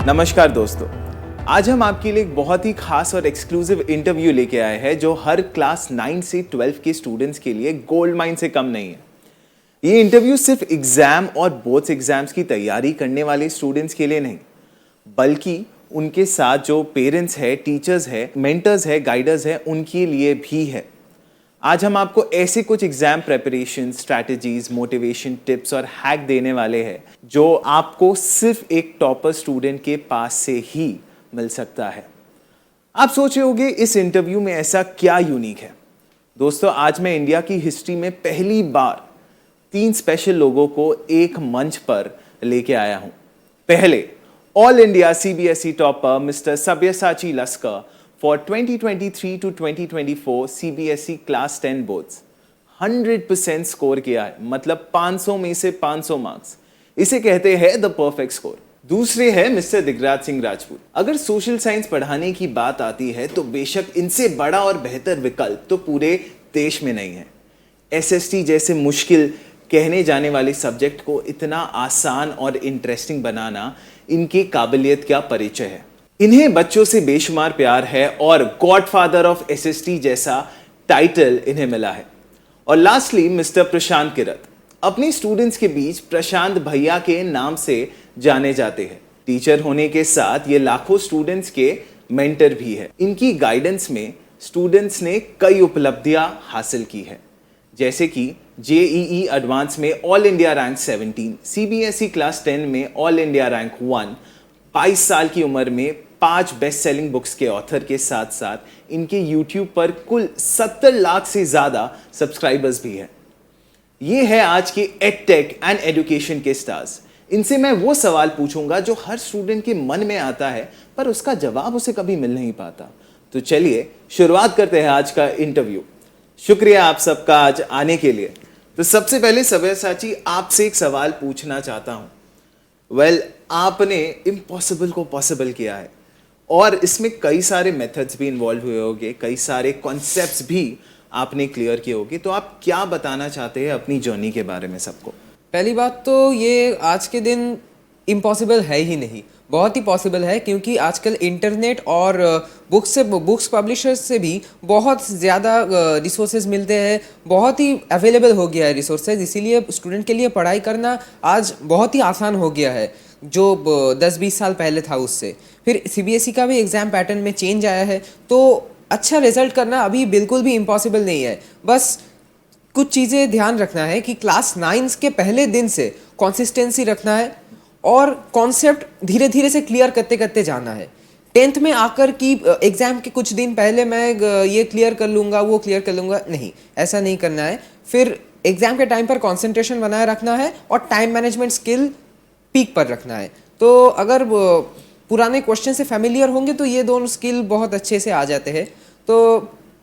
नमस्कार दोस्तों, आज हम आपके लिए एक बहुत ही खास और एक्सक्लूसिव इंटरव्यू लेके आए हैं जो हर क्लास 9 से 12 के स्टूडेंट्स के लिए गोल्ड माइन से कम नहीं है। ये इंटरव्यू सिर्फ एग्जाम और बोर्ड्स एग्जाम्स की तैयारी करने वाले स्टूडेंट्स के लिए नहीं, बल्कि उनके साथ जो पेरेंट्स है, टीचर्स है, मेंटर्स है, गाइडर्स है, उनके लिए भी है। आज हम आपको ऐसे कुछ exam preparation strategies, motivation tips और हैक देने वाले हैं जो आपको सिर्फ एक टॉपर स्टूडेंट के पास से ही मिल सकता है। आप सोच रहे होंगे इस इंटरव्यू में ऐसा क्या यूनिक है। दोस्तों, आज मैं इंडिया की हिस्ट्री में पहली बार 3 स्पेशल लोगों को एक मंच पर लेके आया हूं। पहले, all India CBSE topper mister Sabyasachi Laskar for 2023 to 2024 CBSE class 10 boards 100% score किया है, मतलब 500 में से 500 मार्क्स। इसे कहते हैं द परफेक्ट स्कोर। दूसरे है मिस्टर दिगराज सिंह राजपूत। अगर सोशल साइंस पढ़ाने की बात आती है तो बेशक इनसे बड़ा और बेहतर विकल्प तो पूरे देश में नहीं है। एसएसटी जैसे मुश्किल कहने जाने वाले सब्जेक्ट को इतना आसान और इंटरेस्टिंग बनाना इनकी काबिलियत का परिचय है। इन्हें बच्चों से बेशुमार प्यार है और गॉडफादर ऑफ एसएसटी जैसा टाइटल इन्हें मिला है। और लास्टली मिस्टर प्रशांत किरत, अपने स्टूडेंट्स के बीच प्रशांत भैया के नाम से जाने जाते हैं। टीचर होने के साथ ये लाखों स्टूडेंट्स के मेंटर भी है। इनकी गाइडेंस में स्टूडेंट्स ने कई उपलब्धियां हासिल की है, जैसे कि जेईई एडवांस में all India rank 17, CBSE class 10 में ऑल इंडिया रैंक 1, 22 साल की उम्र में 5 बेस्ट सेलिंग बुक्स के ऑथर के साथ साथ इनके YouTube पर कुल 70 लाख से ज्यादा सब्सक्राइबर्स भी हैं। ये है आज के एडटेक एंड एजुकेशन के स्टार्स। इनसे मैं वो सवाल पूछूंगा जो हर स्टूडेंट के मन में आता है पर उसका जवाब उसे कभी मिल नहीं पाता। तो चलिए शुरुआत करते हैं आज का इंटरव्यू। शुक्रिया आप सबका आज आने के लिए। तो सबसे पहले सब्यसाची, आपसे एक सवाल पूछना चाहता हूं। आपने इम्पॉसिबल को पॉसिबल किया है और इसमें कई सारे मेथड्स भी इन्वॉल्व हुए होंगे, कई सारे कॉन्सेप्ट्स भी आपने क्लियर किए होंगे। तो आप क्या बताना चाहते हैं अपनी जर्नी के बारे में सबको? पहली बात तो ये आज के दिन इम्पॉसिबल है ही नहीं, बहुत ही पॉसिबल है, क्योंकि आजकल इंटरनेट और बुक्स पब्लिशर्स से भी बहुत ज़्यादा रिसोर्सेज मिलते हैं, बहुत ही अवेलेबल हो गया है रिसोर्सेज। इसीलिए स्टूडेंट के लिए पढ़ाई करना आज बहुत ही आसान हो गया है जो 10-20 साल पहले था उससे। फिर सीबीएसई का भी एग्ज़ाम पैटर्न में चेंज आया है, तो अच्छा रिजल्ट करना अभी बिल्कुल भी इम्पॉसिबल नहीं है। बस कुछ चीज़ें ध्यान रखना है कि क्लास 9 के पहले दिन से कंसिस्टेंसी रखना है और कॉन्सेप्ट धीरे धीरे से क्लियर करते करते जाना है। 10th में आकर कि एग्ज़ाम के कुछ दिन पहले मैं ये क्लियर कर लूँगा, वो क्लियर कर लूँगा, नहीं, ऐसा नहीं करना है। फिर एग्ज़ाम के टाइम पर कंसंट्रेशन बनाए रखना है और टाइम मैनेजमेंट स्किल पीक पर रखना है। तो अगर पुराने क्वेश्चन से फैमिलियर होंगे तो ये दोनों स्किल बहुत अच्छे से आ जाते हैं। तो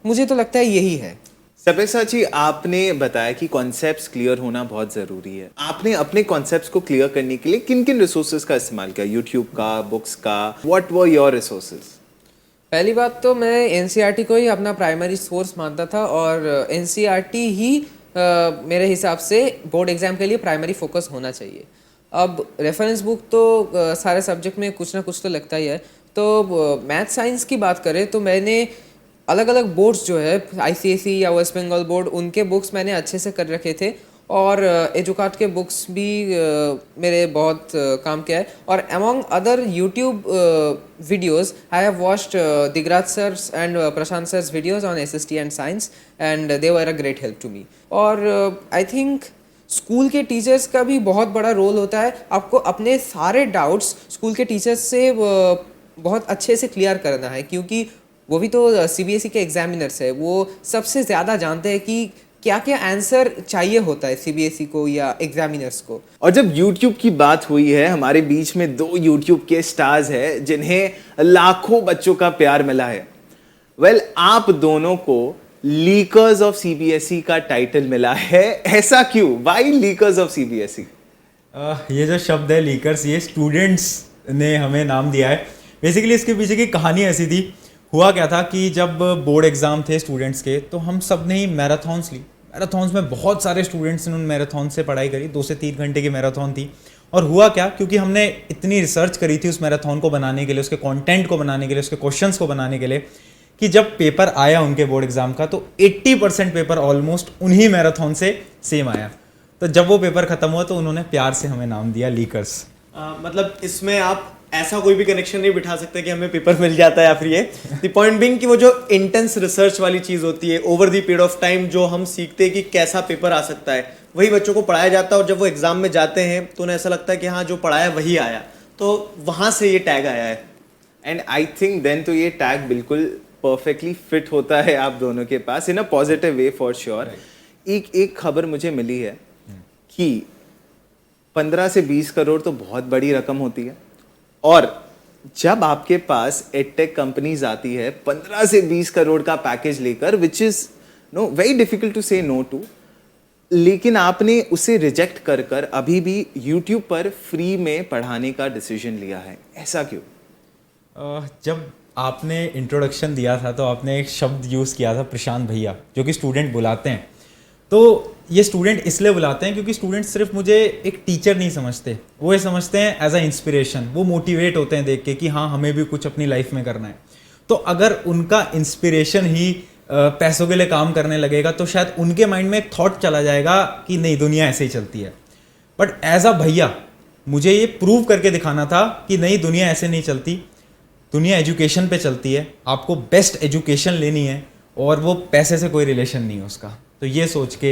मुझे तो लगता है यही है। सब्यसाची, आपने बताया कि कॉन्सेप्ट्स क्लियर होना बहुत ज़रूरी है। आपने अपने कॉन्सेप्ट्स को क्लियर करने के लिए किन किन रिसोर्सेज का इस्तेमाल किया? यूट्यूब का, बुक्स का? What were your resources? पहली बात तो मैं एनसीईआरटी को ही अपना प्राइमरी सोर्स मानता था और एनसीईआरटी ही मेरे हिसाब से बोर्ड एग्जाम के लिए प्राइमरी फोकस होना चाहिए। अब रेफरेंस बुक तो सारे सब्जेक्ट में कुछ ना कुछ तो लगता ही है। तो मैथ साइंस की बात करें तो मैंने अलग अलग बोर्ड्स जो है आईसीएसई या वेस्ट बंगाल बोर्ड, उनके बुक्स मैंने अच्छे से कर रखे थे और एजुकार्ट के बुक्स भी मेरे बहुत काम किया है। और among other YouTube videos I have watched Digraj sir's and Prashant sir's videos on SST and science and they were a great help to me. और आई थिंक स्कूल के टीचर्स का भी बहुत बड़ा रोल होता है। आपको अपने सारे डाउट्स स्कूल के टीचर्स से बहुत अच्छे से क्लियर करना है, क्योंकि वो भी तो सीबीएसई के एग्जामिनर्स है, वो सबसे ज़्यादा जानते हैं कि क्या क्या आंसर चाहिए होता है सीबीएसई को या एग्जामिनर्स को। और जब YouTube की बात हुई है, हमारे बीच में 2 YouTube के स्टार्स हैं जिन्हें लाखों बच्चों का प्यार मिला है। आप दोनों को लीकर्स ऑफ सीबीएसई का टाइटल मिला है, ऐसा क्यों? Why leakers of CBSE? ये जो शब्द है लीकर्स, ये स्टूडेंट्स ने हमें नाम दिया है। बेसिकली इसके पीछे की कहानी ऐसी थी। हुआ क्या था कि जब बोर्ड एग्ज़ाम थे स्टूडेंट्स के, तो हम सब ने ही मैराथॉन्स ली। मैराथॉन्स में बहुत सारे स्टूडेंट्स ने उन मैराथॉन से पढ़ाई करी। 2 से 3 घंटे की मैराथॉन थी और हुआ क्या, क्योंकि हमने इतनी रिसर्च करी थी उस मैराथन को बनाने के लिए, उसके कंटेंट को बनाने के लिए, उसके क्वेश्चंस को बनाने के लिए, कि जब पेपर आया उनके बोर्ड एग्जाम का तो 80% पेपर ऑलमोस्ट उन्हीं मैराथन से सेम आया। तो जब वो पेपर खत्म हुआ तो उन्होंने प्यार से हमें नाम दिया लीकर्स। मतलब इसमें आप ऐसा कोई भी कनेक्शन नहीं बिठा सकते कि हमें पेपर मिल जाता है या फिर ये द पॉइंट बिंग कि वो जो इंटेंस रिसर्च वाली चीज़ होती है over the period of time, जो हम सीखते हैं कि कैसा पेपर आ सकता है, वही बच्चों को पढ़ाया जाता है और जब वो एग्जाम में जाते हैं तो उन्हें ऐसा लगता है कि हाँ जो पढ़ाया वही आया। तो वहाँ से ये टैग आया है। एंड आई थिंक देन तो ये टैग बिल्कुल परफेक्टली फिट होता है आप दोनों के पास in a positive way for sure. एक खबर मुझे मिली है कि 15 से 20 करोड़ तो बहुत बड़ी रकम होती है, और जब आपके पास एडटेक कंपनीज आती है 15 से 20 करोड़ का पैकेज लेकर, which is no very difficult to say no to, लेकिन आपने उसे रिजेक्ट कर कर अभी भी YouTube पर फ्री में पढ़ाने का डिसीजन लिया है, ऐसा क्यों? जब आपने इंट्रोडक्शन दिया था तो आपने एक शब्द यूज़ किया था प्रशांत भैया, जो कि स्टूडेंट बुलाते हैं। तो ये स्टूडेंट इसलिए बुलाते हैं क्योंकि स्टूडेंट सिर्फ मुझे एक टीचर नहीं समझते, वो ये समझते हैं एज अ इंस्पिरेशन। वो मोटिवेट होते हैं देख के कि हाँ हमें भी कुछ अपनी लाइफ में करना है। तो अगर उनका इंस्पिरेशन ही पैसों के लिए काम करने लगेगा तो शायद उनके माइंड में एक थॉट चला जाएगा कि नहीं दुनिया ऐसे ही चलती है। बट एज अ भैया मुझे ये प्रूव करके दिखाना था कि नहीं दुनिया ऐसे नहीं चलती, दुनिया एजुकेशन पे चलती है, आपको बेस्ट एजुकेशन लेनी है और वो पैसे से कोई रिलेशन नहीं है उसका। तो ये सोच के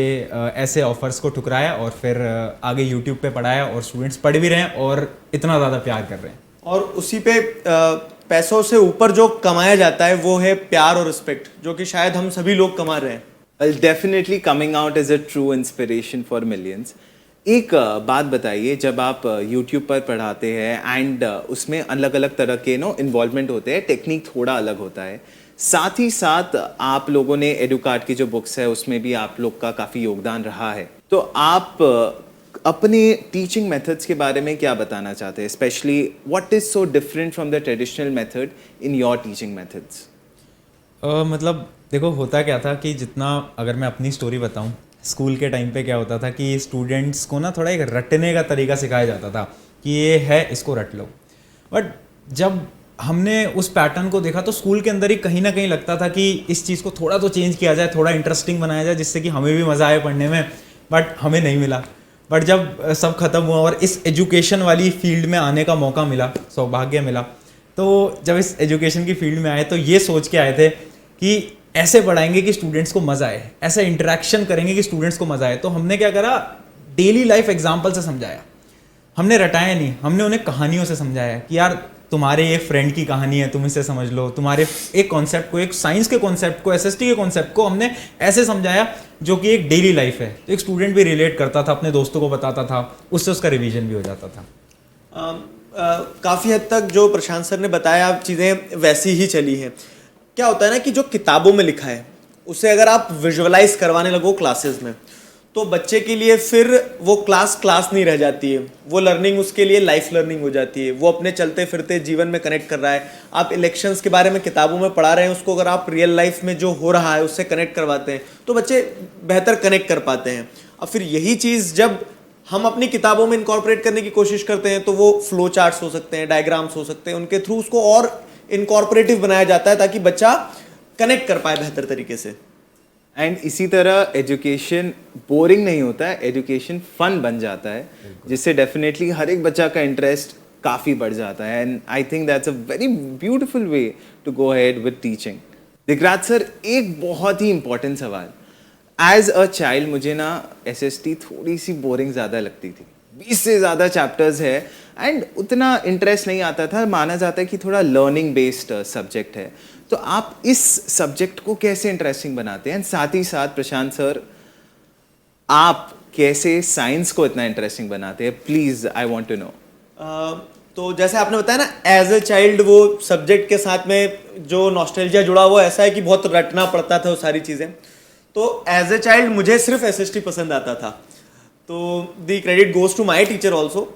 ऐसे ऑफर्स को ठुकराया और फिर आगे यूट्यूब पे पढ़ाया और स्टूडेंट्स पढ़ भी रहे हैं और इतना ज़्यादा प्यार कर रहे हैं। और उसी पे पैसों से ऊपर जो कमाया जाता है वो है प्यार और रिस्पेक्ट, जो कि शायद हम सभी लोग कमा रहे हैं। Well, definitely coming out as a true inspiration for millions. एक बात बताइए, जब आप YouTube पर पढ़ाते हैं एंड उसमें अलग अलग तरह के इन्वॉल्वमेंट होते हैं, टेक्निक थोड़ा अलग होता है, साथ ही साथ आप लोगों ने एडुकार्ट की जो बुक्स है उसमें भी आप लोग का काफ़ी योगदान रहा है, तो आप अपने टीचिंग मेथड्स के बारे में क्या बताना चाहते हैं? Specially what is so different from the traditional method in your teaching methods? मतलब देखो होता क्या था कि जितना अगर मैं अपनी स्टोरी बताऊं, स्कूल के टाइम पे क्या होता था कि स्टूडेंट्स को ना थोड़ा एक रटने का तरीका सिखाया जाता था कि ये है इसको रट लो। बट जब हमने उस पैटर्न को देखा तो स्कूल के अंदर ही कहीं ना कहीं लगता था कि इस चीज़ को थोड़ा तो चेंज किया जाए, थोड़ा इंटरेस्टिंग बनाया जाए जिससे कि हमें भी मज़ा आए पढ़ने में। बट हमें नहीं मिला। बट जब सब खत्म हुआ और इस एजुकेशन वाली फील्ड में आने का मौका मिला, सौभाग्य मिला, तो जब इस एजुकेशन की फील्ड में आए तो ये सोच के आए थे कि ऐसे पढ़ाएंगे कि स्टूडेंट्स को मज़ा आए, ऐसे इंटरेक्शन करेंगे कि स्टूडेंट्स को मज़ा आए। तो हमने क्या करा, डेली लाइफ एग्जाम्पल से समझाया। हमने रटाया नहीं, हमने उन्हें कहानियों से समझाया कि यार तुम्हारे एक फ्रेंड की कहानी है, तुम इसे समझ लो। तुम्हारे एक कॉन्सेप्ट को, एक साइंस के कॉन्सेप्ट को, एसएसटी के कॉन्सेप्ट को हमने ऐसे समझाया जो कि एक डेली लाइफ है। तो एक स्टूडेंट भी रिलेट करता था, अपने दोस्तों को बताता था, उससे उसका रिवीजन भी हो जाता था। काफ़ी हद तक जो प्रशांत सर ने बताया चीज़ें वैसी ही चली हैं। क्या होता है ना कि जो किताबों में लिखा है उसे अगर आप विजुअलाइज करवाने लगो क्लासेस में, तो बच्चे के लिए फिर वो क्लास नहीं रह जाती है, वो लर्निंग उसके लिए लाइफ लर्निंग हो जाती है। वो अपने चलते फिरते जीवन में कनेक्ट कर रहा है। आप इलेक्शंस के बारे में किताबों में पढ़ा रहे हैं, उसको अगर आप रियल लाइफ में जो हो रहा है उससे कनेक्ट करवाते हैं तो बच्चे बेहतर कनेक्ट कर पाते हैं। अब फिर यही चीज़ जब हम अपनी किताबों में इनकॉर्पोरेट करने की कोशिश करते हैं तो वो फ्लो चार्ट्स हो सकते हैं, डायग्राम्स हो सकते हैं, उनके थ्रू उसको और इनकॉर्पोरेटिव बनाया जाता है ताकि बच्चा कनेक्ट कर पाए बेहतर तरीके से। एंड इसी तरह एजुकेशन बोरिंग नहीं होता है, एजुकेशन फन बन जाता है, जिससे डेफिनेटली हर एक बच्चा का इंटरेस्ट काफ़ी बढ़ जाता है। And I think that's a very beautiful way to go ahead with teaching. Digraj sir, एक बहुत ही इंपॉर्टेंट सवाल। एज अ चाइल्ड मुझे ना एसएसटी थोड़ी सी बोरिंग ज़्यादा लगती थी। 20 से ज़्यादा चैप्टर्स है एंड उतना इंटरेस्ट नहीं आता था। माना जाता है कि थोड़ा लर्निंग बेस्ड सब्जेक्ट है। तो आप इस सब्जेक्ट को कैसे इंटरेस्टिंग बनाते हैं? साथ ही साथ प्रशांत सर, आप कैसे साइंस को इतना इंटरेस्टिंग बनाते हैं? Please I want to know. तो जैसे आपने बताया ना, एज ए चाइल्ड वो सब्जेक्ट के साथ में जो नॉस्टैल्जिया जुड़ा वो ऐसा है कि बहुत रटना पड़ता था वो सारी चीज़ें। तो एज ए चाइल्ड मुझे सिर्फ एसएसटी पसंद आता था, तो the credit goes to my teacher also.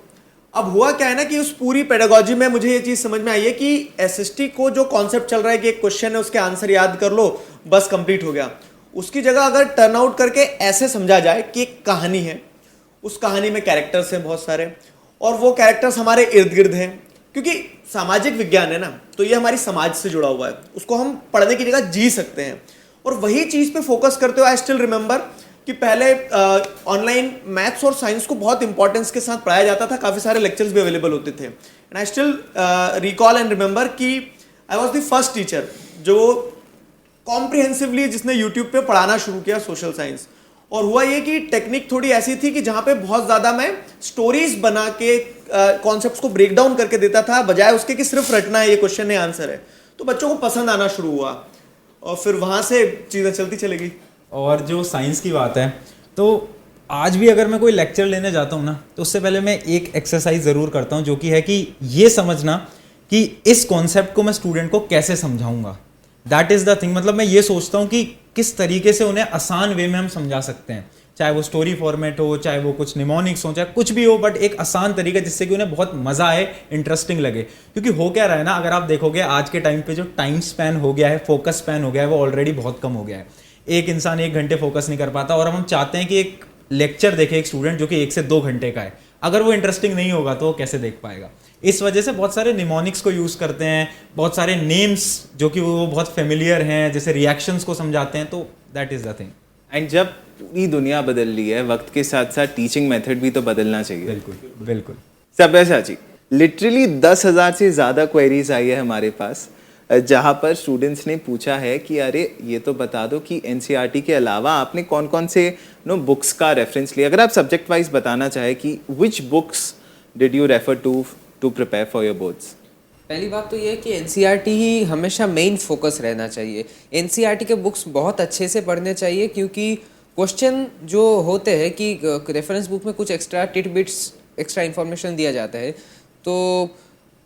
अब हुआ क्या है ना कि उस पूरी पेडागॉजी में मुझे ये चीज़ समझ में आई है कि एसएसटी को जो कॉन्सेप्ट चल रहा है कि एक क्वेश्चन है उसके आंसर याद कर लो बस कंप्लीट हो गया, उसकी जगह अगर टर्न आउट करके ऐसे समझा जाए कि एक कहानी है, उस कहानी में कैरेक्टर्स हैं बहुत सारे, और वो कैरेक्टर्स हमारे इर्द गिर्द हैं, क्योंकि सामाजिक विज्ञान है ना, तो ये हमारी समाज से जुड़ा हुआ है, उसको हम पढ़ने की जगह जी सकते हैं। और वही चीज़ पे फोकस करते हुए आई स्टिल रिमेंबर कि पहले ऑनलाइन मैथ्स और साइंस को बहुत इंपॉर्टेंस के साथ पढ़ाया जाता था, काफ़ी सारे लेक्चर्स भी अवेलेबल होते थे। And I still recall and remember कि I was the first teacher जो कॉम्प्रिहेंसिवली जिसने यूट्यूब पे पढ़ाना शुरू किया सोशल साइंस। और हुआ ये कि टेक्निक थोड़ी ऐसी थी कि जहाँ पे बहुत ज़्यादा मैं स्टोरीज बना के कॉन्सेप्ट्स को ब्रेक डाउन करके देता था, बजाय उसके कि सिर्फ रटना है, ये क्वेश्चन है, आंसर है। तो बच्चों को पसंद आना शुरू हुआ और फिर वहाँ से चीज़ें चलती चलेगी। और जो साइंस की बात है, तो आज भी अगर मैं कोई लेक्चर लेने जाता हूँ ना, तो उससे पहले मैं एक एक्सरसाइज ज़रूर करता हूँ, जो कि है कि ये समझना कि इस कॉन्सेप्ट को मैं स्टूडेंट को कैसे समझाऊंगा। That is the thing. मतलब मैं ये सोचता हूँ कि किस तरीके से उन्हें आसान वे में हम समझा सकते हैं, चाहे वो स्टोरी फॉर्मेट हो, चाहे वो कुछ निमोनिक्स हो, चाहे कुछ भी हो, बट एक आसान तरीका जिससे कि उन्हें बहुत मज़ा आए, इंटरेस्टिंग लगे। क्योंकि हो क्या रहा है ना, अगर आप देखोगे आज के टाइम पे जो टाइम स्पैन हो गया है, फोकस स्पैन हो गया है, वो ऑलरेडी बहुत कम हो गया है। एक इंसान 1 घंटे फोकस नहीं कर पाता, और हम चाहते हैं कि एक लेक्चर देखे एक स्टूडेंट जो कि 1 से 2 घंटे का है। अगर वो इंटरेस्टिंग नहीं होगा तो वो कैसे देख पाएगा। इस वजह से बहुत सारे निमोनिक्स को यूज़ करते हैं, बहुत सारे नेम्स जो कि वो बहुत फेमिलियर हैं, जैसे रिएक्शंस को समझाते हैं। तो that is the thing. And जब पूरी दुनिया बदल रही है, वक्त के साथ साथ टीचिंग मेथड भी तो बदलना चाहिए। बिल्कुल बिल्कुल। सभ्यसा जी, लिटरली 10,000 से ज़्यादा क्वेरीज आई है हमारे पास, जहाँ पर स्टूडेंट्स ने पूछा है कि अरे ये तो बता दो कि एनसीईआरटी के अलावा आपने कौन कौन से बुक्स का रेफरेंस लिया। अगर आप सब्जेक्ट वाइज बताना चाहे कि which books did you refer to prepare for your boards. पहली बात तो ये है कि एनसीईआरटी ही हमेशा मेन फोकस रहना चाहिए। एनसीईआरटी के बुक्स बहुत अच्छे से पढ़ने चाहिए, क्योंकि क्वेश्चन जो होते हैं कि रेफरेंस बुक में कुछ एक्स्ट्रा टिटबिट्स, एक्स्ट्रा इन्फॉर्मेशन दिया जाता है, तो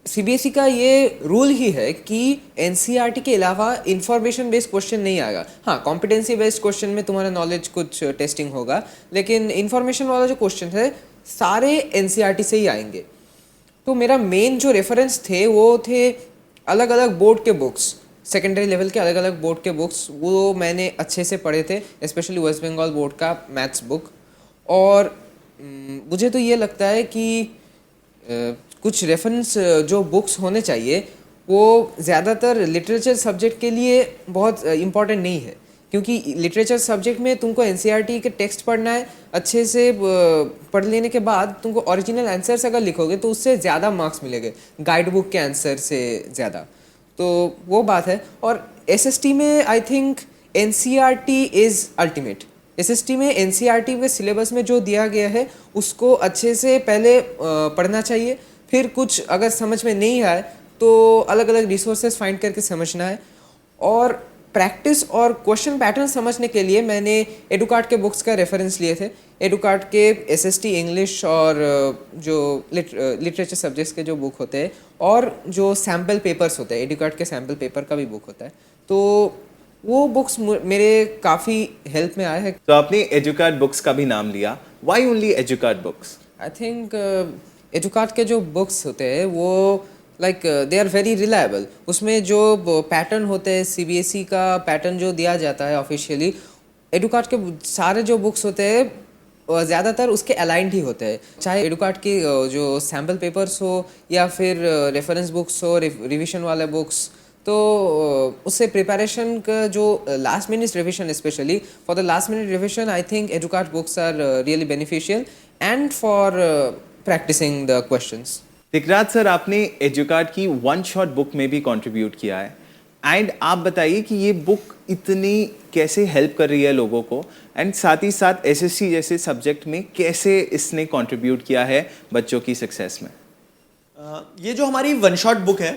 सीबीएसई का ये रूल ही है कि एनसीईआरटी के अलावा इन्फॉर्मेशन बेस्ड क्वेश्चन नहीं आएगा। हाँ, कॉम्पिटेंसी बेस्ड क्वेश्चन में तुम्हारा नॉलेज कुछ टेस्टिंग होगा, लेकिन इन्फॉर्मेशन वाला जो क्वेश्चन है सारे एनसीईआरटी से ही आएंगे। तो मेरा मेन जो रेफरेंस थे वो थे अलग अलग बोर्ड के बुक्स, सेकेंडरी लेवल के अलग अलग बोर्ड के बुक्स, वो मैंने अच्छे से पढ़े थे, स्पेशली वेस्ट बंगाल बोर्ड का मैथ्स बुक। और मुझे तो ये लगता है कि कुछ रेफरेंस जो बुक्स होने चाहिए वो ज़्यादातर लिटरेचर सब्जेक्ट के लिए बहुत इम्पॉर्टेंट नहीं है, क्योंकि लिटरेचर सब्जेक्ट में तुमको एनसीईआरटी के टेक्स्ट पढ़ना है, अच्छे से पढ़ लेने के बाद तुमको ओरिजिनल आंसर्स अगर लिखोगे तो उससे ज़्यादा मार्क्स मिलेंगे गाइड बुक के आंसर से ज़्यादा। तो वो बात है। और एसएसटी में I think NCERT is ultimate. SST में एनसीईआरटी के सिलेबस में जो दिया गया है उसको अच्छे से पहले पढ़ना चाहिए, फिर कुछ अगर समझ में नहीं आए तो अलग अलग रिसोर्सेज फाइंड करके समझना है। और प्रैक्टिस और क्वेश्चन पैटर्न समझने के लिए मैंने एडुकार्ट के बुक्स का रेफरेंस लिए थे। एडुकार्ट के एसएसटी इंग्लिश और जो लिटरेचर सब्जेक्ट्स के जो बुक होते हैं और जो सैम्पल पेपर्स होते हैं, एडुकार्ट के सैम्पल पेपर का भी बुक होता है, तो वो बुक्स मेरे काफ़ी हेल्प में आए हैं। तो आपने एजुकार्ट बुक्स का भी नाम लिया, why only Educart books? I think Educart के जो बुक्स होते हैं वो like they are very reliable. उसमें जो पैटर्न होते हैं, सीबीएसई का पैटर्न जो दिया जाता है ऑफिशियली, एडुकार्ट के सारे जो बुक्स होते हैं ज़्यादातर उसके अलाइंड ही होते हैं। चाहे एडुकार्ट की जो सैम्पल पेपर्स हो या फिर रेफरेंस बुक्स हो, रिविजन वाले बुक्स, तो उससे प्रिपरेशन का जो last minute revision, specially for the last minute revision, I think Educart books are really beneficial and for practising the questions. Digraj sir, आपने एजुकार्ट की वन शॉट बुक में भी कंट्रीब्यूट किया है, एंड आप बताइए कि ये बुक इतनी कैसे हेल्प कर रही है लोगों को, एंड साथ ही साथ एसएससी जैसे सब्जेक्ट में कैसे इसने कंट्रीब्यूट किया है बच्चों की सक्सेस में। ये जो हमारी वन शॉट बुक है,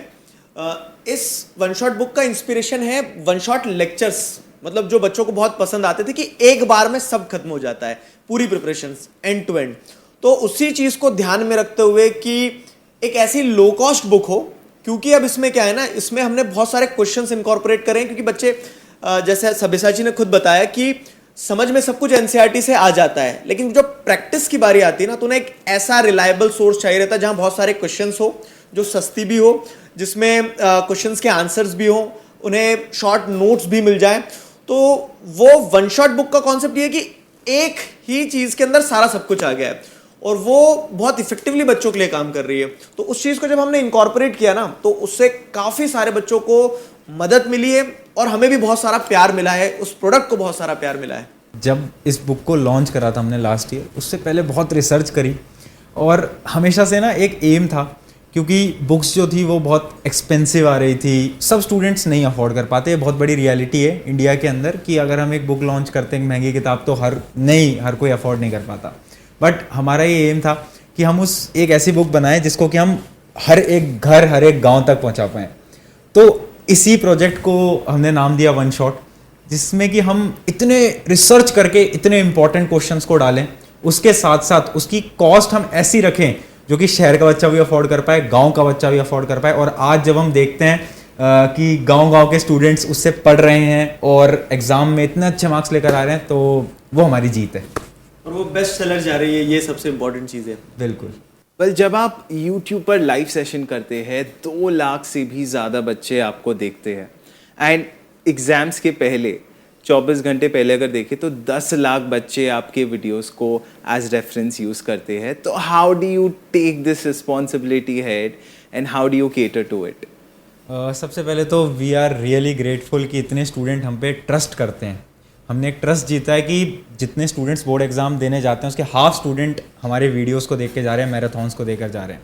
इस वन शॉट बुक का इंस्पिरेशन है वन शॉट लेक्चर्स। मतलब जो बच्चों को बहुत पसंद आते थे कि एक बार में सब खत्म हो जाता है, पूरी प्रिपरेशन एंड टू एंड। तो उसी चीज़ को ध्यान में रखते हुए कि एक ऐसी लो कॉस्ट बुक हो, क्योंकि अब इसमें क्या है ना, इसमें हमने बहुत सारे क्वेश्चंस इनकॉर्पोरेट करें, क्योंकि बच्चे जैसे सभ्यसा जी ने खुद बताया कि समझ में सब कुछ एनसीईआरटी से आ जाता है, लेकिन जब प्रैक्टिस की बारी आती है ना, तो उन्हें एक ऐसा रिलायबल सोर्स चाहिए रहता है जहां बहुत सारे क्वेश्चंस हो, जो सस्ती भी हो, जिसमें क्वेश्चंस के आंसर्स भी हो, उन्हें शॉर्ट नोट्स भी मिल जाए। तो वो वन शॉट बुक का कॉन्सेप्ट ये है कि एक ही चीज़ के अंदर सारा सब कुछ आ गया है। और वो बहुत इफेक्टिवली बच्चों के लिए काम कर रही है। तो उस चीज़ को जब हमने इनकॉर्पोरेट किया ना, तो उससे काफ़ी सारे बच्चों को मदद मिली है और हमें भी बहुत सारा प्यार मिला है, उस प्रोडक्ट को बहुत सारा प्यार मिला है। जब इस बुक को लॉन्च करा था हमने लास्ट ईयर, उससे पहले बहुत रिसर्च करी और हमेशा से ना एक एम था, क्योंकि बुक्स जो थी वो बहुत एक्सपेंसिव आ रही थी, सब स्टूडेंट्स नहीं अफोर्ड कर पाते। बहुत बड़ी रियलिटी है इंडिया के अंदर कि अगर हम एक बुक लॉन्च करते हैं महंगी किताब तो हर कोई अफोर्ड नहीं कर पाता। बट हमारा ये एम था कि हम उस एक ऐसी बुक बनाएं जिसको कि हम हर एक घर हर एक गांव तक पहुंचा पाएँ। तो इसी प्रोजेक्ट को हमने नाम दिया वन शॉट, जिसमें कि हम इतने रिसर्च करके इतने इंपॉर्टेंट क्वेश्चंस को डालें, उसके साथ साथ उसकी कॉस्ट हम ऐसी रखें जो कि शहर का बच्चा भी अफोर्ड कर पाए, गांव का बच्चा भी अफोर्ड कर पाए। और आज जब हम देखते हैं कि गांव के स्टूडेंट्स उससे पढ़ रहे हैं और एग्ज़ाम में इतने अच्छे मार्क्स लेकर आ रहे हैं, तो वो हमारी जीत है और वो बेस्ट सेलर जा रही है, ये सबसे इंपॉर्टेंट चीज़ है। बिल्कुल। वेल, जब आप YouTube पर लाइव सेशन करते हैं 2 लाख से भी ज़्यादा बच्चे आपको देखते हैं, एंड एग्ज़ाम्स के पहले 24 घंटे पहले अगर देखें तो 10 लाख बच्चे आपके वीडियोस को एज रेफरेंस यूज़ करते हैं, तो how do you take this responsibility head and how do you cater to it? सबसे पहले तो वी आर रियली ग्रेटफुल कि इतने स्टूडेंट हम पे ट्रस्ट करते हैं। हमने एक ट्रस्ट जीता है कि जितने स्टूडेंट्स बोर्ड एग्ज़ाम देने जाते हैं उसके हाफ स्टूडेंट हमारे वीडियोस को देख के जा रहे हैं, मैराथन्स को देखकर जा रहे हैं।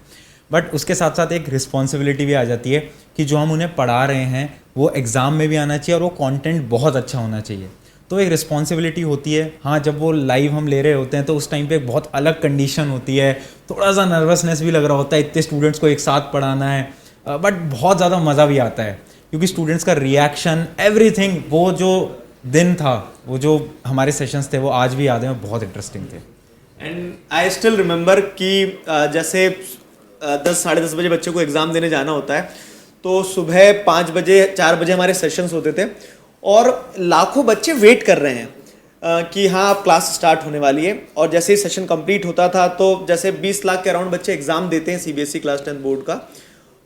बट उसके साथ साथ एक रिस्पॉन्सिबिलिटी भी आ जाती है कि जो हम उन्हें पढ़ा रहे हैं वो एग्ज़ाम में भी आना चाहिए और वो कंटेंट बहुत अच्छा होना चाहिए। तो एक रिस्पॉन्सिबिलिटी होती है। हाँ, जब वो लाइव हम ले रहे होते हैं तो उस टाइम पे एक बहुत अलग कंडीशन होती है, थोड़ा सा नर्वसनेस भी लग रहा होता है, इतने स्टूडेंट्स को एक साथ पढ़ाना है, बट बहुत ज़्यादा मज़ा भी आता है क्योंकि स्टूडेंट्स का रिएक्शन, एवरीथिंग, वो जो दिन था, वो जो हमारे सेशंस थे, वो आज भी याद हैं, बहुत इंटरेस्टिंग थे। एंड आई स्टिल रिमेंबर कि जैसे 10-10:30 बजे बच्चे को एग्ज़ाम देने जाना होता है, तो सुबह 5 बजे 4 बजे हमारे सेशंस होते थे और लाखों बच्चे वेट कर रहे हैं कि हाँ अब क्लास स्टार्ट होने वाली है। और जैसे ही सेशन कंप्लीट होता था तो जैसे 20 लाख के अराउंड बच्चे एग्ज़ाम देते हैं सीबीएसई क्लास 10 बोर्ड का,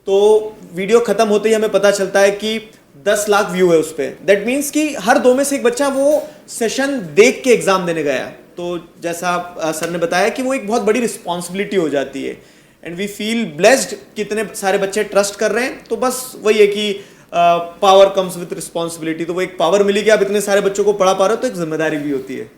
तो वीडियो ख़त्म होते ही हमें पता चलता है कि 10 लाख व्यू है उस पर। दैट मीन्स कि हर 2 में से एक बच्चा वो सेशन देख के एग्ज़ाम देने गया। तो जैसा सर ने बताया कि वो एक बहुत बड़ी रिस्पॉन्सिबिलिटी हो जाती है एंड वी फील ब्लेस्ड कि इतने सारे बच्चे ट्रस्ट कर रहे हैं। तो बस वही है कि पावर कम्स विद रिस्पॉन्सिबिलिटी, तो वो एक पावर मिली कि आप इतने सारे बच्चों को पढ़ा पा रहे हो, तो एक जिम्मेदारी भी होती है।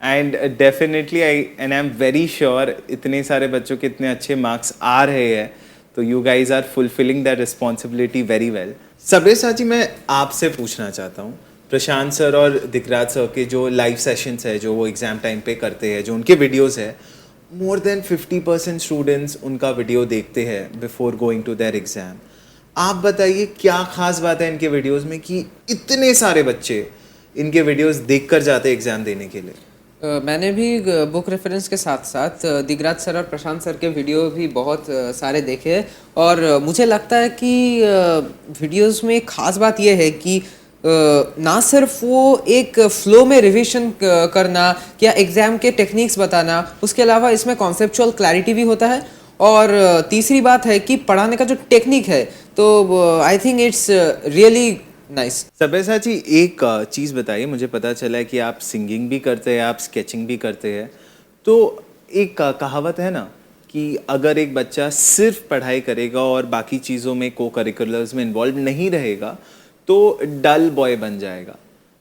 And definitely I am very sure इतने सारे बच्चों के इतने अच्छे मार्क्स आ रहे हैं, तो you guys are fulfilling that responsibility very well. Sabresh sir ji, मैं आपसे पूछना चाहता हूँ, प्रशांत सर और दिगराज सर के जो लाइव सेशंस है, जो वो एग्ज़ाम टाइम पे करते हैं, जो उनके वीडियोस है, मोर देन 50% स्टूडेंट्स उनका वीडियो देखते हैं before going to their exam. आप बताइए क्या खास बात है इनके वीडियोस में कि इतने सारे बच्चे इनके वीडियोस देखकर जाते हैं एग्ज़ाम देने के लिए? मैंने भी बुक रेफरेंस के साथ साथ दिगराज सर और प्रशांत सर के वीडियो भी बहुत सारे देखे हैं और मुझे लगता है कि वीडियोस में खास बात यह है कि ना सिर्फ वो एक फ्लो में रिवीजन करना या एग्ज़ाम के टेक्निक्स बताना, उसके अलावा इसमें कॉन्सेप्चुअल क्लैरिटी भी होता है। और तीसरी बात है कि पढ़ाने का जो टेक्निक है, तो I think it's really nice. Sabresh ji, एक चीज़ बताइए, मुझे पता चला है कि आप सिंगिंग भी करते हैं, आप स्केचिंग भी करते हैं, तो एक कहावत है ना कि अगर एक बच्चा सिर्फ पढ़ाई करेगा और बाकी चीज़ों में को करिकुलर्स में इन्वॉल्व नहीं रहेगा तो डल बॉय बन जाएगा।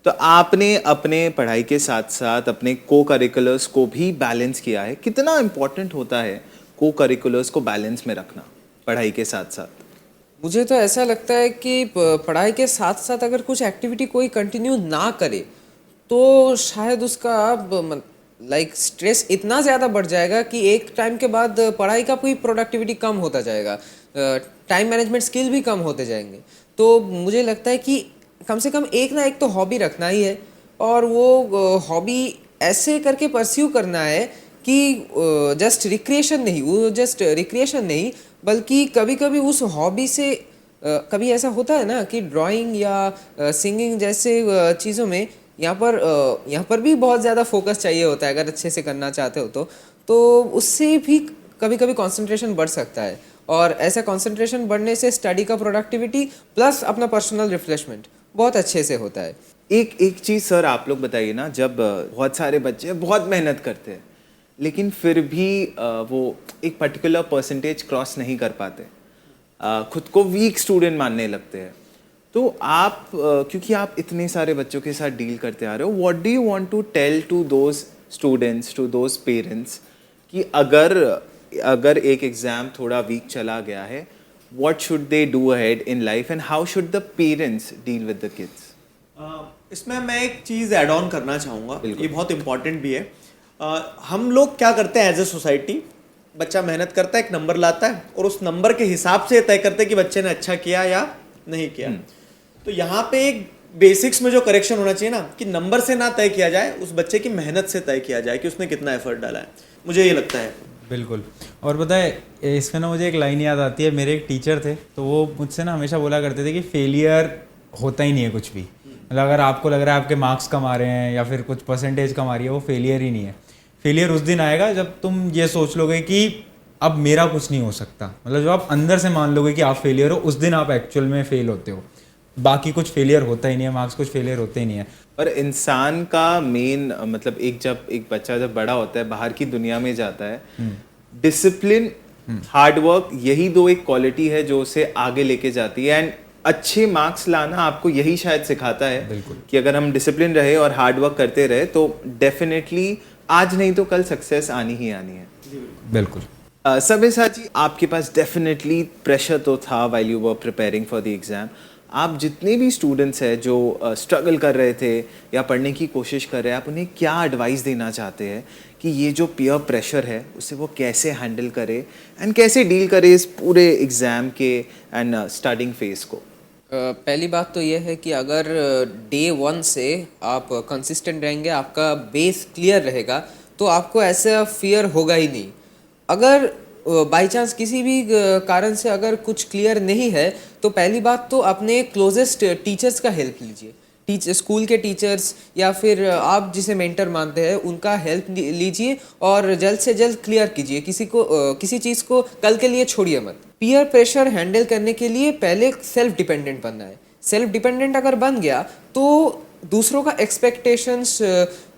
तो आपने अपने पढ़ाई के साथ साथ अपने को करिकुलर्स को भी बैलेंस किया है। कितना इम्पोर्टेंट होता है को करिकुलर्स को बैलेंस में रखना पढ़ाई के साथ साथ? मुझे तो ऐसा लगता है कि पढ़ाई के साथ साथ अगर कुछ एक्टिविटी कोई कंटिन्यू ना करे तो शायद उसका लाइक स्ट्रेस इतना ज़्यादा बढ़ जाएगा कि एक टाइम के बाद पढ़ाई का कोई प्रोडक्टिविटी कम होता जाएगा, टाइम मैनेजमेंट स्किल भी कम होते जाएंगे। तो मुझे लगता है कि कम से कम एक ना एक तो हॉबी रखना ही है और वो हॉबी ऐसे करके परस्यू करना है कि जस्ट रिक्रिएशन नहीं, वो जस्ट रिक्रिएशन नहीं, बल्कि कभी कभी उस हॉबी से कभी ऐसा होता है ना कि ड्राइंग या सिंगिंग जैसे चीज़ों में यहाँ पर भी बहुत ज़्यादा फोकस चाहिए होता है अगर अच्छे से करना चाहते हो तो उससे भी कभी कभी कंसंट्रेशन बढ़ सकता है और ऐसा कंसंट्रेशन बढ़ने से स्टडी का प्रोडक्टिविटी प्लस अपना पर्सनल रिफ्रेशमेंट बहुत अच्छे से होता है। एक चीज़ सर आप लोग बताइए ना, जब बहुत सारे बच्चे बहुत मेहनत करते हैं लेकिन फिर भी वो एक पर्टिकुलर परसेंटेज क्रॉस नहीं कर पाते, खुद को वीक स्टूडेंट मानने लगते हैं। तो आप क्योंकि आप इतने सारे बच्चों के साथ डील करते आ रहे हो, what do you want to tell to those students, to those parents कि अगर एक एग्ज़ाम थोड़ा वीक चला गया है, what should they do ahead in life and how should the parents deal with the kids? इसमें मैं एक चीज़ ऐड ऑन करना चाहूँगा, ये बहुत इंपॉर्टेंट भी है। हम लोग क्या करते हैं एज ए सोसाइटी, बच्चा मेहनत करता है, एक नंबर लाता है और उस नंबर के हिसाब से तय करते हैं कि बच्चे ने अच्छा किया या नहीं किया। तो यहाँ पे एक बेसिक्स में जो करेक्शन होना चाहिए ना, कि नंबर से ना तय किया जाए, उस बच्चे की मेहनत से तय किया जाए कि उसने कितना एफर्ट डाला है। मुझे ये लगता है। बिल्कुल। और पता है इसमें ना मुझे एक लाइन याद आती है, मेरे एक टीचर थे तो वो मुझसे ना हमेशा बोला करते थे कि फेलियर होता ही नहीं है कुछ भी। मतलब अगर आपको लग रहा है आपके मार्क्स कम आ रहे हैं या फिर कुछ परसेंटेज कम आ रही है, वो फेलियर ही नहीं है। फेलियर उस दिन आएगा जब तुम ये सोच लोगे कि अब मेरा कुछ नहीं हो सकता। मतलब जब आप अंदर से मान लोगे कि आप फेलियर हो, उस दिन आप एक्चुअल में फेल होते हो। बाकी कुछ फेलियर होता ही नहीं है, मार्क्स कुछ फेलियर होते ही नहीं है। और इंसान का मेन मतलब एक बच्चा जब बड़ा होता है, बाहर की दुनिया में जाता है, डिसिप्लिन, हार्ड वर्क, यही दो एक क्वालिटी है जो उसे आगे लेके जाती है। एंड अच्छे मार्क्स लाना आपको यही शायद सिखाता है कि अगर हम डिसिप्लिन रहे और हार्ड वर्क करते रहे तो डेफिनेटली आज नहीं तो कल सक्सेस आनी ही आनी है। बिल्कुल। सब्यसाची जी, आपके पास डेफिनेटली प्रेशर तो था while you were preparing for the exam. आप जितने भी स्टूडेंट्स हैं जो स्ट्रगल कर रहे थे या पढ़ने की कोशिश कर रहे हैं, आप उन्हें क्या एडवाइस देना चाहते हैं कि ये जो पीयर प्रेशर है उसे वो कैसे हैंडल करे एंड कैसे डील करे इस पूरे एग्ज़ाम के एंड स्टार्टिंग फेज को? पहली बात तो यह है कि अगर डे 1 से आप कंसिस्टेंट रहेंगे, आपका बेस क्लियर रहेगा, तो आपको ऐसा फियर होगा ही नहीं। अगर बाई चांस किसी भी कारण से अगर कुछ क्लियर नहीं है, तो पहली बात तो अपने क्लोजेस्ट टीचर्स का हेल्प लीजिए। स्कूल के टीचर्स या फिर आप जिसे मेंटर मानते हैं उनका हेल्प लीजिए और जल्द से जल्द क्लियर कीजिए। किसी चीज़ को कल के लिए छोड़िए मत। पीयर प्रेशर हैंडल करने के लिए पहले सेल्फ डिपेंडेंट बनना है। सेल्फ डिपेंडेंट अगर बन गया तो दूसरों का एक्सपेक्टेशंस,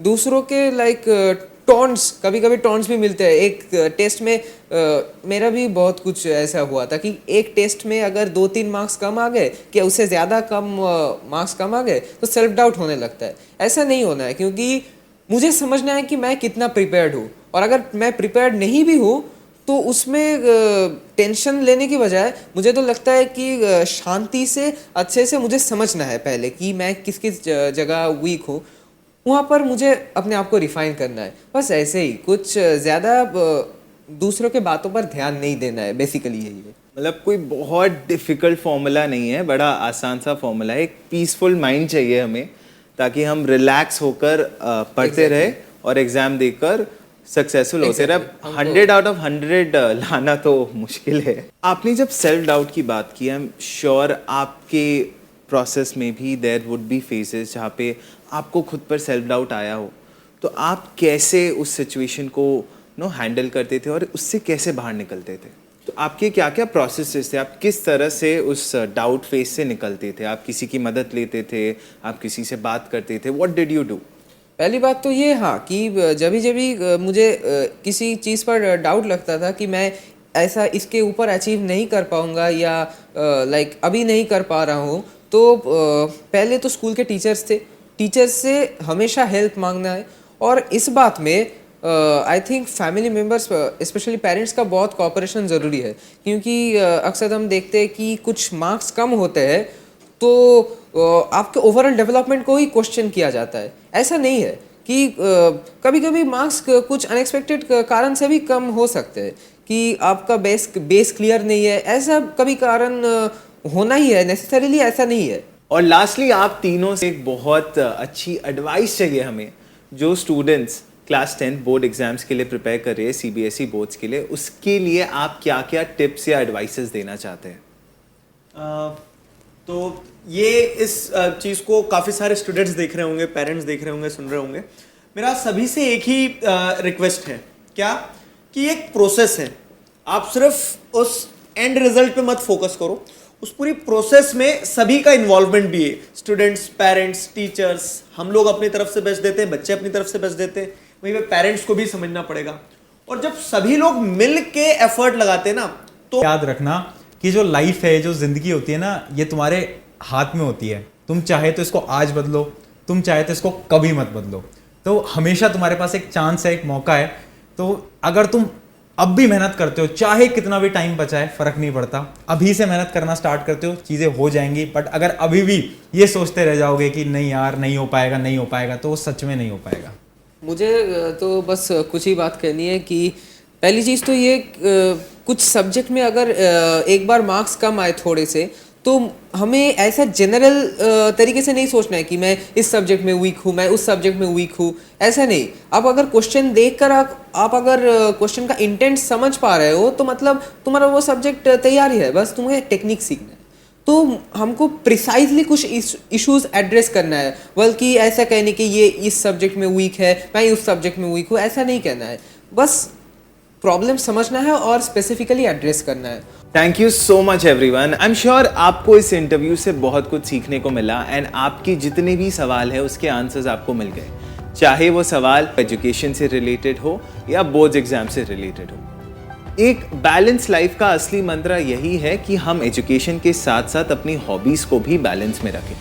दूसरों के टॉन्ट्स, कभी कभी टॉन्ट्स भी मिलते हैं। एक टेस्ट में मेरा भी बहुत कुछ ऐसा हुआ था कि एक टेस्ट में अगर 2-3 मार्क्स कम आ गए, कि उससे ज़्यादा मार्क्स कम आ गए, तो सेल्फ डाउट होने लगता है। ऐसा नहीं होना है, क्योंकि मुझे समझना है कि मैं कितना प्रिपेयर्ड हूँ, और अगर मैं प्रिपेयर्ड नहीं भी हूँ तो उसमें टेंशन लेने की बजाय मुझे तो लगता है कि शांति से अच्छे से मुझे समझना है पहले कि मैं किस किस जगह वीक हूँ, वहाँ पर मुझे अपने आप को रिफाइन करना है। बस ऐसे ही, कुछ ज़्यादा दूसरों के बातों पर ध्यान नहीं देना है। बेसिकली यही है। मतलब कोई बहुत डिफ़िकल्ट फॉर्मूला नहीं है, बड़ा आसान सा फॉर्मूला है। एक पीसफुल माइंड चाहिए हमें, ताकि हम रिलैक्स होकर पढ़ते रहे और एग्ज़ाम देकर सक्सेसफुल होते रहे। 100 आउट ऑफ 100 लाना तो मुश्किल है। आपने जब सेल्फ डाउट की बात की, आई एम श्योर आपके प्रोसेस में भी देयर वुड बी फेजेस जहाँ पे आपको खुद पर सेल्फ डाउट आया हो, तो आप कैसे उस सिचुएशन को हैंडल करते थे और उससे कैसे बाहर निकलते थे? तो आपके क्या क्या प्रोसेसेस थे? आप किस तरह से उस डाउट फेज से निकलते थे? आप किसी की मदद लेते थे? आप किसी से बात करते थे? What did you do? पहली बात तो ये, हाँ, कि जब भी मुझे किसी चीज़ पर डाउट लगता था कि मैं ऐसा इसके ऊपर अचीव नहीं कर पाऊँगा या अभी नहीं कर पा रहा हूँ, तो पहले तो स्कूल के टीचर्स से हमेशा हेल्प मांगना है। और इस बात में I think family members, specially parents का बहुत कोऑपरेशन ज़रूरी है, क्योंकि अक्सर हम देखते हैं कि कुछ मार्क्स कम होते हैं तो आपके ओवरऑल डेवलपमेंट को ही क्वेश्चन किया जाता है। ऐसा नहीं है कि कभी कभी मार्क्स कुछ अनएक्सपेक्टेड कारण से भी कम हो सकते हैं, कि आपका बेस क्लियर नहीं है, ऐसा कभी कारण होना ही है, नेसेसरीली ऐसा नहीं है। और लास्टली आप तीनों से एक बहुत अच्छी एडवाइस चाहिए हमें, जो स्टूडेंट्स क्लास 10 बोर्ड एग्जाम्स के लिए प्रिपेयर कर रहे हैं, सीबीएसई बोर्ड्स के लिए, उसके लिए आप क्या क्या टिप्स या एडवाइसेस देना चाहते हैं? तो ये इस चीज़ को काफ़ी सारे स्टूडेंट्स देख रहे होंगे, पेरेंट्स देख रहे होंगे, सुन रहे होंगे। मेरा सभी से एक ही रिक्वेस्ट है, क्या कि एक प्रोसेस है। आप सिर्फ उस एंड रिजल्ट पे मत फोकस करो, उस पूरी प्रोसेस में सभी का इन्वॉल्वमेंट भी है। स्टूडेंट्स, पेरेंट्स, टीचर्स, हम लोग अपनी तरफ से बेस्ट देते हैं, बच्चे अपनी तरफ से बेस्ट देते हैं। वहीं पे पेरेंट्स को भी समझना पड़ेगा। और जब सभी लोग मिल के एफर्ट लगाते हैं ना, तो याद रखना कि जो लाइफ है, जो जिंदगी होती है ना, ये तुम्हारे हाथ में होती है। तुम चाहे तो इसको आज बदलो, तुम चाहे तो इसको कभी मत बदलो। तो हमेशा तुम्हारे पास एक चांस है, एक मौका है। तो अगर तुम अब भी मेहनत करते हो, चाहे कितना भी टाइम बचा है, फर्क नहीं पड़ता, अभी से मेहनत करना स्टार्ट करते हो, चीज़ें हो जाएंगी। बट अगर अभी भी ये सोचते रह जाओगे कि नहीं यार नहीं हो पाएगा, नहीं हो पाएगा, तो वो सच में नहीं हो पाएगा। मुझे तो बस कुछ ही बात करनी है कि पहली चीज़ तो ये कुछ सब्जेक्ट में अगर एक बार मार्क्स कम आए थोड़े से, तो हमें ऐसा जनरल तरीके से नहीं सोचना है कि मैं इस सब्जेक्ट में वीक हूँ, मैं उस सब्जेक्ट में वीक हूँ। ऐसा नहीं। आप अगर क्वेश्चन देखकर आप अगर क्वेश्चन का इंटेंट समझ पा रहे हो, तो मतलब तुम्हारा वो सब्जेक्ट तैयार ही है, बस तुम्हें टेक्निक सीखना है। तो हमको प्रिसाइजली कुछ इश्यूज एड्रेस करना है, बल्कि ऐसा कहने कि ये इस सब्जेक्ट में वीक है, मैं उस सब्जेक्ट में वीक हूँ, ऐसा नहीं कहना है। बस प्रॉब्लम समझना है और स्पेसिफिकली एड्रेस करना है। Thank you so much everyone. I am sure आपको इस इंटरव्यू से बहुत कुछ सीखने को मिला एंड आपके जितने भी सवाल है उसके आंसर्स आपको मिल गए, चाहे वो सवाल एजुकेशन से रिलेटेड हो या बोर्ड्स एग्जाम से रिलेटेड हो। एक बैलेंस लाइफ का असली मंत्र यही है कि हम एजुकेशन के साथ साथ अपनी हॉबीज को भी बैलेंस में रखें।